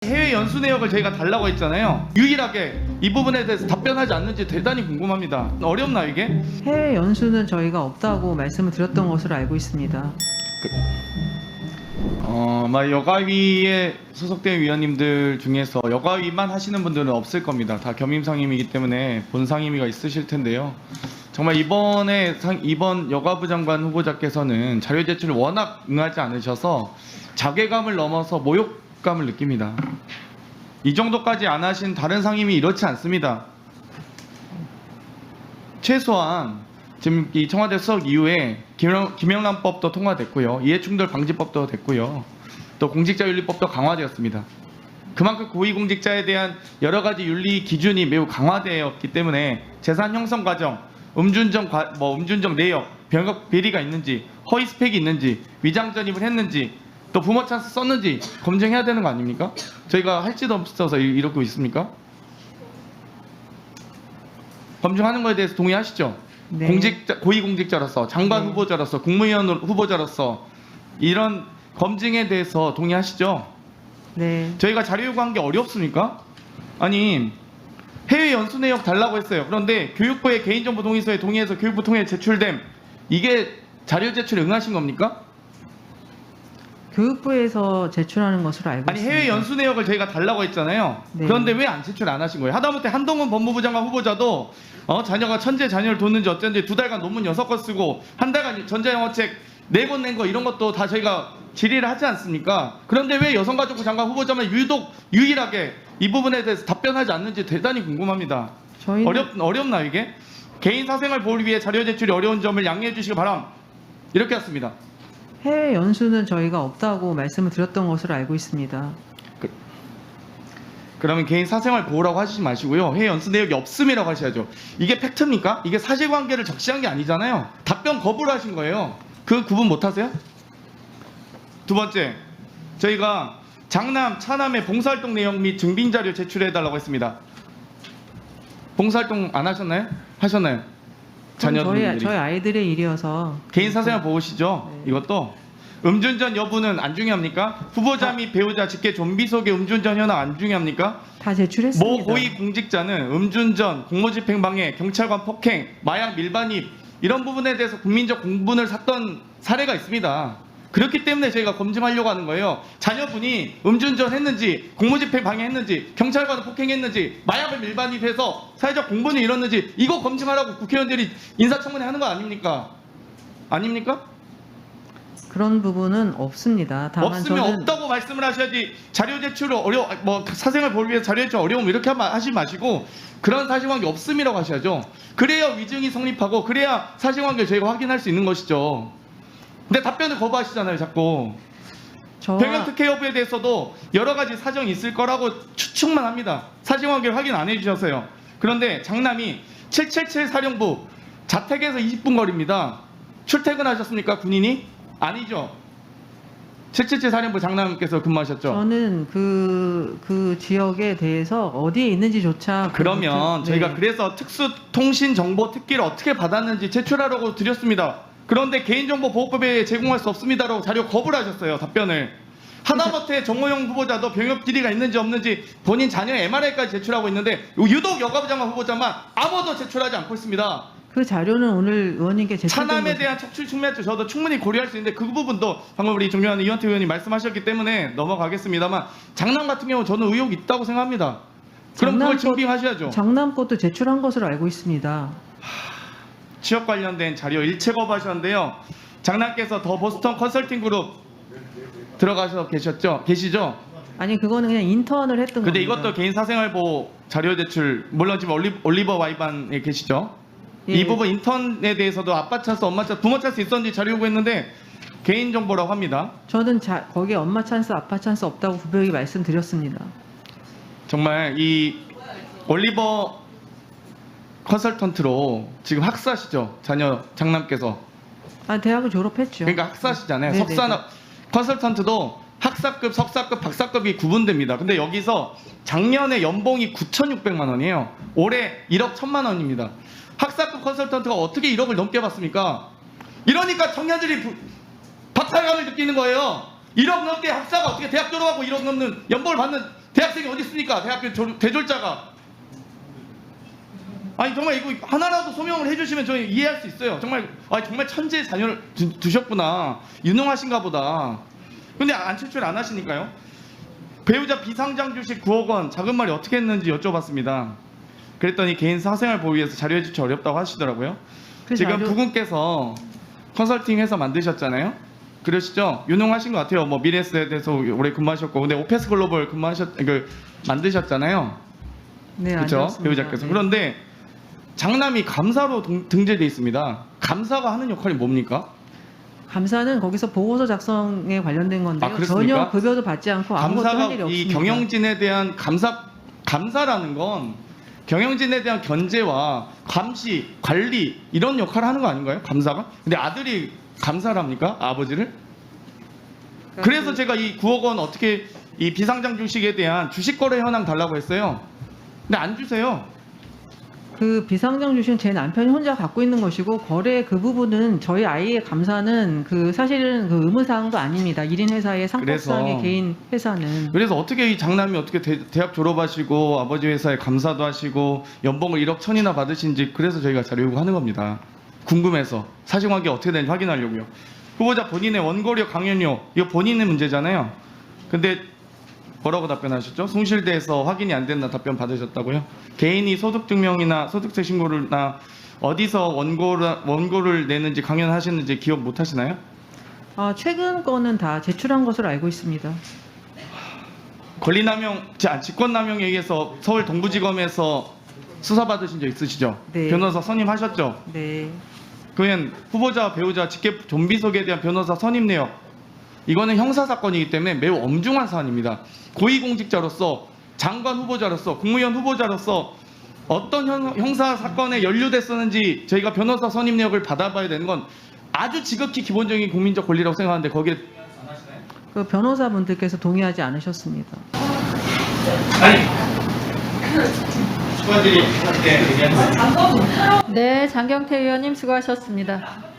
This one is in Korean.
해외 연수 내역을 저희가 달라고 했잖아요. 유일하게 이 부분에 대해서 답변하지 않는지 대단히 궁금합니다. 어렵나 이게? 해외 연수는 저희가 없다고 말씀을 드렸던 것으로 알고 있습니다. 여가위에 소속된 위원님들 중에서 여가위만 하시는 분들은 없을 겁니다. 다 겸임 상임이기 때문에 본 상임위가 있으실 텐데요. 정말 이번 여가부 장관 후보자께서는 자료 제출을 워낙 응하지 않으셔서 자괴감을 넘어서 모욕감을 느낍니다. 이 정도까지 안 하신 다른 상임위 이렇지 않습니다. 최소한 지금 이 청와대 수석 이후에 김영란법도 통과됐고요. 이해충돌 방지법도 됐고요. 또 공직자윤리법도 강화되었습니다. 그만큼 고위공직자에 대한 여러 가지 윤리 기준이 매우 강화되었기 때문에 재산 형성 과정, 음주운전 내역, 병역 비리가 있는지, 허위 스펙이 있는지, 위장 전입을 했는지, 또 부모 찬스 썼는지 검증해야 되는 거 아닙니까? 저희가 할 짓 없어서 이러고 있습니까? 검증하는 거에 대해서 동의하시죠? 네. 고위공직자로서, 장관 후보자로서, 국무위원 후보자로서 이런 검증에 대해서 동의하시죠? 네. 저희가 자료 요구한 게 어렵습니까? 아니 해외 연수 내역 달라고 했어요. 그런데 교육부의 개인정보 동의서에 동의해서 교육부 통해 제출됨, 이게 자료 제출에 응하신 겁니까? 교육부에서 제출하는 것으로 알고 아니 있습니다. 해외 연수 내역을 저희가 달라고 했잖아요. 네. 그런데 왜 안 제출 안 하신 거예요? 하다못해 한동훈 법무부 장관 후보자도 자녀가 천재 자녀를 뒀는지 어쩐지 2달간 논문 6권 쓰고 한 달간 전자영어책 4권 낸 거 이런 것도 다 저희가 질의를 하지 않습니까? 그런데 왜 여성가족부 장관 후보자만 유독 유일하게 이 부분에 대해서 답변하지 않는지 대단히 궁금합니다. 어렵나 이게? 개인 사생활 보호를 위해 자료 제출이 어려운 점을 양해해 주시기 바람. 이렇게 했습니다. 해외 연수는 저희가 없다고 말씀을 드렸던 것으로 알고 있습니다. 그러면 개인 사생활 보호라고 하시지 마시고요. 해외 연수 내역이 없음이라고 하셔야죠. 이게 팩트입니까? 이게 사실관계를 적시한 게 아니잖아요. 답변 거부를 하신 거예요. 그 구분 못 하세요? 두 번째, 저희가 장남, 차남의 봉사활동 내용 및 증빙자료 제출해달라고 했습니다. 봉사활동 안 하셨나요? 하셨나요? 자녀분들이. 저희 아이들의 일이어서. 개인 사생활 보호시죠? 네. 이것도. 음주운전 여부는 안 중요합니까? 후보자 및 배우자 직계 좀비 속의 음주운전 현황 안 중요합니까? 다 제출했습니다. 모 고위 공직자는 음주운전, 공무집행방해, 경찰관 폭행, 마약 밀반입 이런 부분에 대해서 국민적 공분을 샀던 사례가 있습니다. 그렇기 때문에 저희가 검증하려고 하는 거예요. 자녀분이 음주운전 했는지, 공무집행 방해했는지, 경찰관을 폭행했는지, 마약을 밀반입해서 사회적 공분을 이뤘는지 이거 검증하라고 국회의원들이 인사청문회 하는 거 아닙니까? 아닙니까? 그런 부분은 없습니다. 다만 없으면 저는 없다고 말씀을 하셔야지. 자료 제출 사생활 보호를 위해 자료 제출 어려움 이렇게 하지 마시고 그런 사실관계 없음이라고 하셔야죠. 그래야 위증이 성립하고 그래야 사실관계를 저희가 확인할 수 있는 것이죠. 근데 답변을 거부하시잖아요, 자꾸. 병역 특혜 여부에 대해서도 여러 가지 사정이 있을 거라고 추측만 합니다. 사실관계를 확인 안 해주셔서요. 그런데 장남이 777 사령부 자택에서 20분 거리입니다. 출퇴근하셨습니까, 군인이? 아니죠. 777 사령부 장남께서 근무하셨죠. 저는 그 지역에 대해서 어디에 있는지조차 그러면 저희가 그래서 특수통신정보 특기를 어떻게 받았는지 제출하라고 드렸습니다. 그런데 개인정보보호법에 제공할 수 없습니다라고 자료 거부를 하셨어요. 답변을. 하다못해 정호영 후보자도 병역 비리가 있는지 없는지 본인 자녀의 MRI까지 제출하고 있는데 유독 여가부 장관 후보자만 아무도 제출하지 않고 있습니다. 그 자료는 오늘 의원님께 제출된 차남에 대한 척출 측면에서 저도 충분히 고려할 수 있는데 그 부분도 방금 우리 존경하는 이현태 의원님 말씀하셨기 때문에 넘어가겠습니다만 장남 같은 경우 저는 의혹이 있다고 생각합니다. 그럼 그걸 증빙하셔야죠. 장남 것도 제출한 것으로 알고 있습니다. 취업 관련된 자료 일체 거부하셨는데요. 장남께서 더 보스턴 컨설팅 그룹 들어가서 계시죠? 아니 그거는 그냥 인턴을 했던 근데 겁니다. 이것도 개인 사생활 보호 자료 제출 물론 지금 올리버 와이반에 계시죠? 예. 이 부분 인턴에 대해서도 아빠 찬스, 엄마 찬스, 부모 찬스 있었는지 자료 요구했는데 개인 정보라고 합니다. 저는 거기에 엄마 찬스, 아빠 찬스 없다고 분명히 말씀드렸습니다. 정말 이 올리버 컨설턴트로 지금 학사시죠? 장남께서. 대학을 졸업했죠. 그러니까 학사시잖아요. 네네. 석사 컨설턴트도 학사급, 석사급, 박사급이 구분됩니다. 근데 여기서 작년에 연봉이 9,600만 원이에요. 올해 1억 1,000만 원입니다. 학사급 컨설턴트가 어떻게 1억을 넘게 받습니까? 이러니까 청년들이 박탈감을 느끼는 거예요. 1억 넘게 학사가 어떻게 대학 졸업하고 1억 넘는 연봉을 받는 대학생이 어디 있습니까? 대학교 대졸자가. 아니 정말 이거 하나라도 소명을 해주시면 저희 이해할 수 있어요. 정말 정말 천재의 자녀를 두셨구나. 유능하신가 보다. 근데 제출 안 하시니까요. 배우자 비상장 주식 9억 원 작은 말이 어떻게 했는지 여쭤봤습니다. 그랬더니 개인 사생활 보호 위해서 자료에 제출 어렵다고 하시더라고요. 그 지금 자료- 부군께서 컨설팅 회사 만드셨잖아요. 그러시죠? 유능하신 것 같아요. 뭐 미래에셋에서 오래 근무하셨고, 근데 오페스 글로벌 만드셨잖아요. 네, 그렇죠? 아니었습니다. 배우자께서. 네. 그런데 장남이 감사로 등재돼 있습니다. 감사가 하는 역할이 뭡니까? 감사는 거기서 보고서 작성에 관련된 건데요. 아, 그렇습니까? 전혀 급여도 받지 않고 아무것도 할 일이 감사가 이 없습니다. 경영진에 대한 감사라는 건 경영진에 대한 견제와 감시, 관리 이런 역할을 하는 거 아닌가요? 감사가? 근데 아들이 감사를 합니까? 아버지를? 그래서 제가 이 9억 원 어떻게 이 비상장 주식에 대한 주식 거래 현황 달라고 했어요. 근데 안 주세요. 그 비상장 주식은 제 남편이 혼자 갖고 있는 것이고 거래 그 부분은 저희 아이의 감사는 그 사실은 그 의무사항도 아닙니다. 1인 회사의 상법상의 그래서- 개인 회사는. 그래서 어떻게 이 장남이 어떻게 대학 졸업하시고 아버지 회사에 감사도 하시고 연봉을 1억 1천이나 받으신지 그래서 저희가 자료 요구하는 겁니다. 궁금해서 사실관계 어떻게 되는지 확인하려고요. 후보자 본인의 원고료 강연료 이거 본인의 문제잖아요. 근데 뭐라고 답변하셨죠? 숭실대에서 확인이 안 된다 답변 받으셨다고요? 개인이 소득증명이나 소득세 신고를나 어디서 원고를 내는지 강연하셨는지 기억 못 하시나요? 최근 거는 다 제출한 것으로 알고 있습니다. 권리남용, 직권남용에 의해서 서울 동부지검에서 수사받으신 적 있으시죠? 네. 변호사 선임하셨죠? 네. 그러면 후보자, 배우자 직계 좀비속에 대한 변호사 선임 내역 이거는 형사 사건이기 때문에 매우 엄중한 사안입니다. 고위공직자로서 장관 후보자로서 국무위원 후보자로서 어떤 형사 사건에 연루됐었는지 저희가 변호사 선임 내역을 받아봐야 되는 건 아주 지극히 기본적인 국민적 권리라고 생각하는데 거기에 그 변호사분들께서 동의하지 않으셨습니다. 아니 수고들이 함께 얘기하는 네, 장경태 의원님 수고하셨습니다.